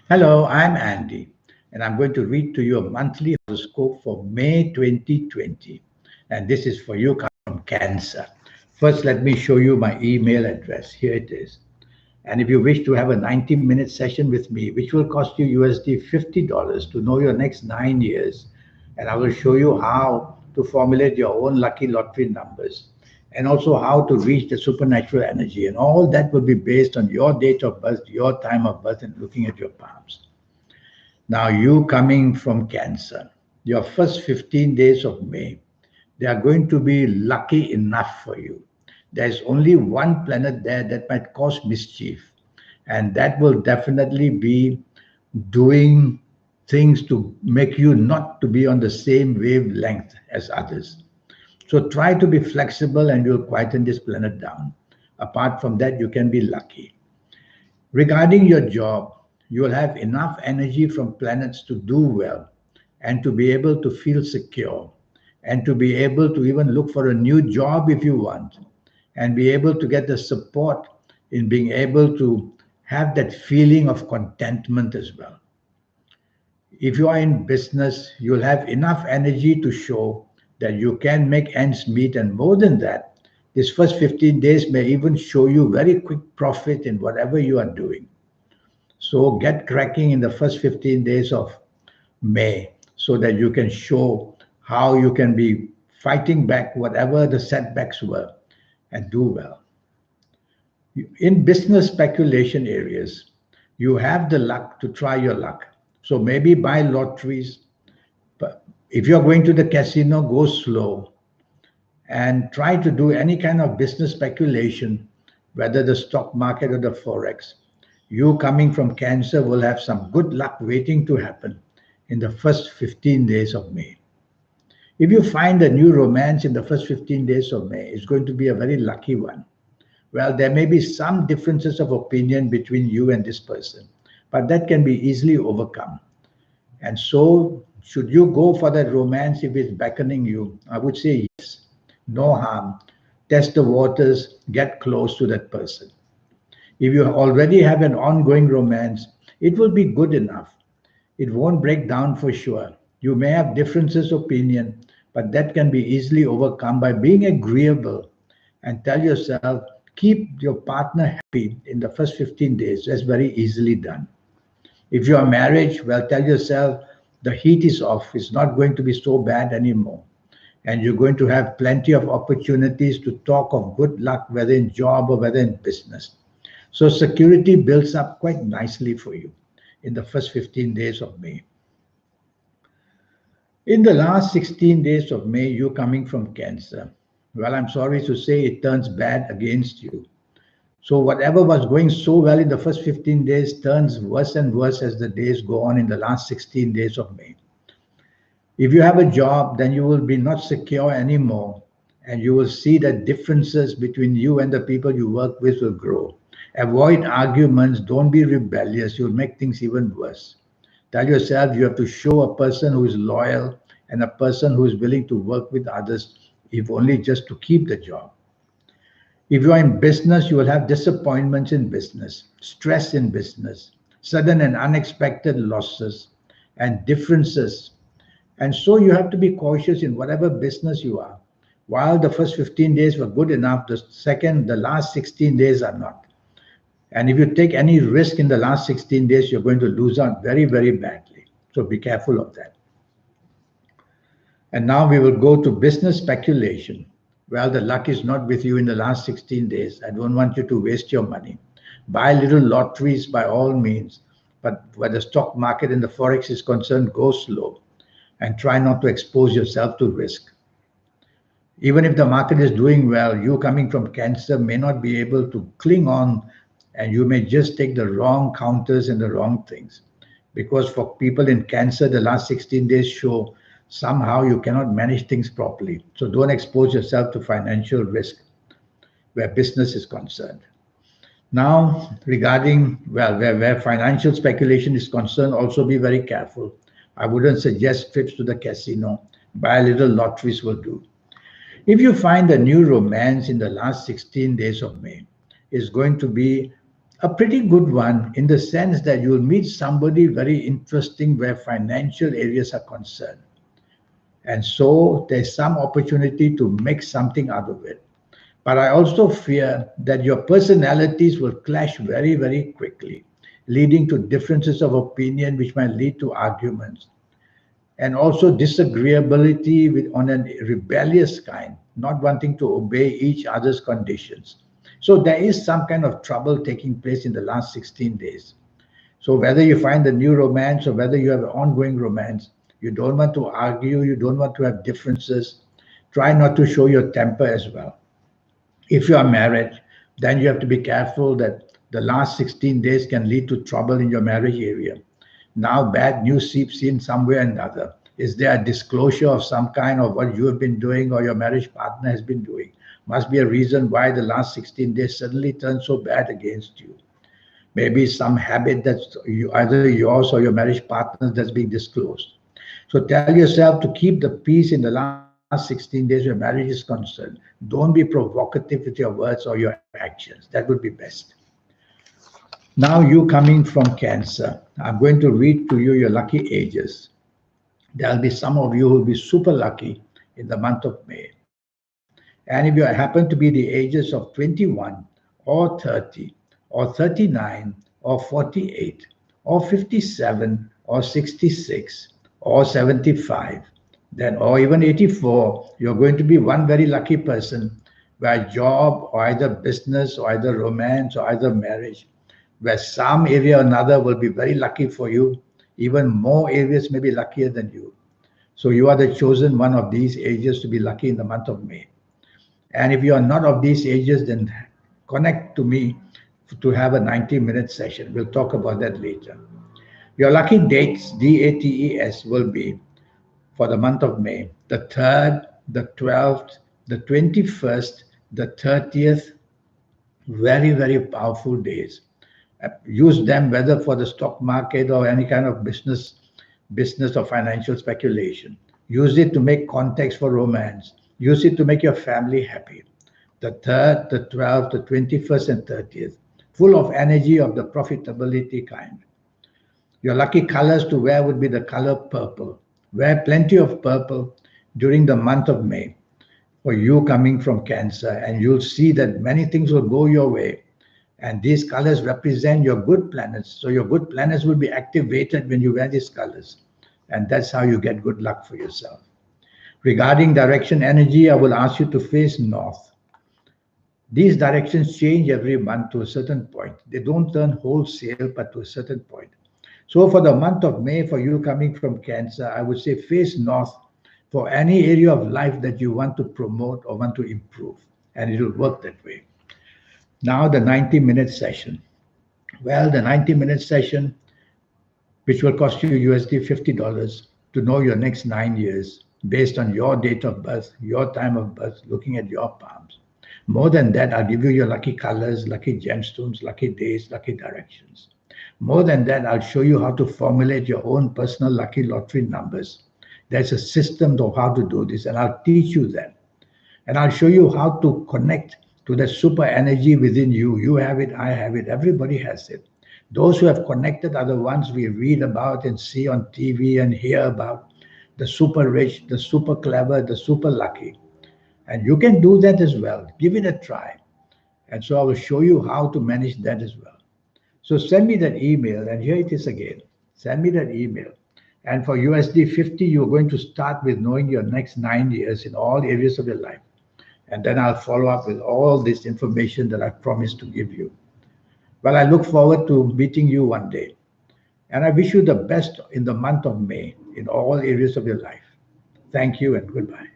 Hello, I'm Andy, and I'm going to read to you a monthly horoscope for May 2020. And this is for you coming from Cancer. First, let me show you my email address. Here it is. And if you wish to have a 90-minute session with me, which will cost you USD $50 to know your next 9 years, and I will show you how to formulate your own lucky lottery numbers and also how to reach the supernatural energy. And all that will be based on your date of birth, your time of birth, and looking at your palms. Now, you coming from Cancer, your first 15 days of May, they are going to be lucky enough for you. There's only one planet there that might cause mischief, and that will definitely be doing things to make you not to be on the same wavelength as others. So try to be flexible and you'll quieten this planet down. Apart from that, you can be lucky. Regarding your job, you will have enough energy from planets to do well and to be able to feel secure and to be able to even look for a new job if you want and be able to get the support in being able to have that feeling of contentment as well. If you are in business, you'll have enough energy to show that you can make ends meet. And more than that, this first 15 days may even show you very quick profit in whatever you are doing. So get cracking in the first 15 days of May so that you can show how you can be fighting back whatever the setbacks were and do well. In business speculation areas, you have the luck to try your luck. So maybe buy lotteries. But if you're going to the casino, go slow and try to do any kind of business speculation, whether the stock market or the forex. You coming from Cancer will have some good luck waiting to happen in the first 15 days of May. If you find a new romance in the first 15 days of May, it's going to be a very lucky one. Well, there may be some differences of opinion between you and this person, but that can be easily overcome. And so, should you go for that romance if it's beckoning you? I would say yes. No harm. Test the waters, get close to that person. If you already have an ongoing romance, it will be good enough. It won't break down for sure. You may have differences of opinion, but that can be easily overcome by being agreeable and tell yourself, keep your partner happy in the first 15 days. That's very easily done. If you are married, well, tell yourself the heat is off. It's not going to be so bad anymore. And you're going to have plenty of opportunities to talk of good luck, whether in job or whether in business. So security builds up quite nicely for you in the first 15 days of May. In the last 16 days of May, you coming from Cancer. Well, I'm sorry to say it turns bad against you. So whatever was going so well in the first 15 days turns worse and worse as the days go on in the last 16 days of May. If you have a job, then you will be not secure anymore, and you will see that differences between you and the people you work with will grow. Avoid arguments, don't be rebellious, you'll make things even worse. Tell yourself you have to show a person who is loyal and a person who is willing to work with others, if only just to keep the job. If you are in business, you will have disappointments in business, stress in business, sudden and unexpected losses, and differences. And so you have to be cautious in whatever business you are. While the first 15 days were good enough, the last 16 days are not. And if you take any risk in the last 16 days, you're going to lose out very, very badly. So be careful of that. And now we will go to business speculation. Well, the luck is not with you in the last 16 days. I don't want you to waste your money. Buy little lotteries by all means, but where the stock market and the forex is concerned, go slow and try not to expose yourself to risk. Even if the market is doing well, you coming from Cancer may not be able to cling on and you may just take the wrong counters and the wrong things. Because for people in Cancer, the last 16 days show somehow you cannot manage things properly. So don't expose yourself to financial risk where business is concerned. Now, regarding, well, where financial speculation is concerned, also be very careful. I wouldn't suggest trips to the casino. Buy a little lotteries will do. If you find a new romance in the last 16 days of May, it's going to be A pretty good one in the sense that you'll meet somebody very interesting where financial areas are concerned. And so there's some opportunity to make something out of it. But I also fear that your personalities will clash very, very quickly, leading to differences of opinion, which might lead to arguments, and also disagreeability with, on a rebellious kind, not wanting to obey each other's conditions. So there is some kind of trouble taking place in the last 16 days. So whether you find a new romance or whether you have an ongoing romance, you don't want to argue, you don't want to have differences. Try not to show your temper as well. If you are married, then you have to be careful that the last 16 days can lead to trouble in your marriage area. Now, bad news seeps in somewhere or another. Is there a disclosure of some kind of what you have been doing or your marriage partner has been doing? Must be a reason why the last 16 days suddenly turned so bad against you. Maybe some habit that's either yours or your marriage partner's that's being disclosed. So tell yourself to keep the peace in the last 16 days where marriage is concerned. Don't be provocative with your words or your actions. That would be best. Now, you coming from Cancer, I'm going to read to you your lucky ages. There'll be some of you who will be super lucky in the month of May. And if you happen to be the ages of 21 or 30 or 39 or 48 or 57 or 66 or 75, then or even 84, you're going to be one very lucky person where job or either business or either romance or either marriage, where some area or another will be very lucky for you. Even more areas may be luckier than you. So you are the chosen one of these ages to be lucky in the month of May. And if you are not of these ages, then connect to me to have a 90-minute session. We'll talk about that later. Your lucky dates, DATES, will be for the month of May the 3rd, the 12th, the 21st, the 30th. Very, very powerful days. Use them whether for the stock market or any kind of business or financial speculation. Use it to make contacts for romance. Use it to make your family happy. The 3rd, the 12th, the 21st, and 30th, full of energy of the profitability kind. Your lucky colors to wear would be the color purple. Wear plenty of purple during the month of May for you coming from Cancer, and you'll see that many things will go your way. And these colors represent your good planets. So your good planets will be activated when you wear these colors. And that's how you get good luck for yourself. Regarding direction energy, I will ask you to face north. These directions change every month to a certain point. They don't turn wholesale, but to a certain point. So for the month of May, for you coming from Cancer, I would say face north for any area of life that you want to promote or want to improve. And it will work that way. Now the 90-minute session. Well, the 90-minute session, which will cost you USD $50 to know your next 9 years based on your date of birth, your time of birth, looking at your palms. More than that, I'll give you your lucky colors, lucky gemstones, lucky days, lucky directions. More than that, I'll show you how to formulate your own personal lucky lottery numbers. There's a system of how to do this, and I'll teach you that. And I'll show you how to connect to the super energy within you. You have it, I have it, everybody has it. Those who have connected are the ones we read about and see on TV and hear about. The super rich, the super clever, the super lucky. And you can do that as well. Give it a try. And so I will show you how to manage that as well. So send me that email, and here it is again. Send me that email. And for USD 50, you're going to start with knowing your next 9 years in all areas of your life. And then I'll follow up with all this information that I promised to give you. Well, I look forward to meeting you one day. And I wish you the best in the month of May in all areas of your life. Thank you and goodbye.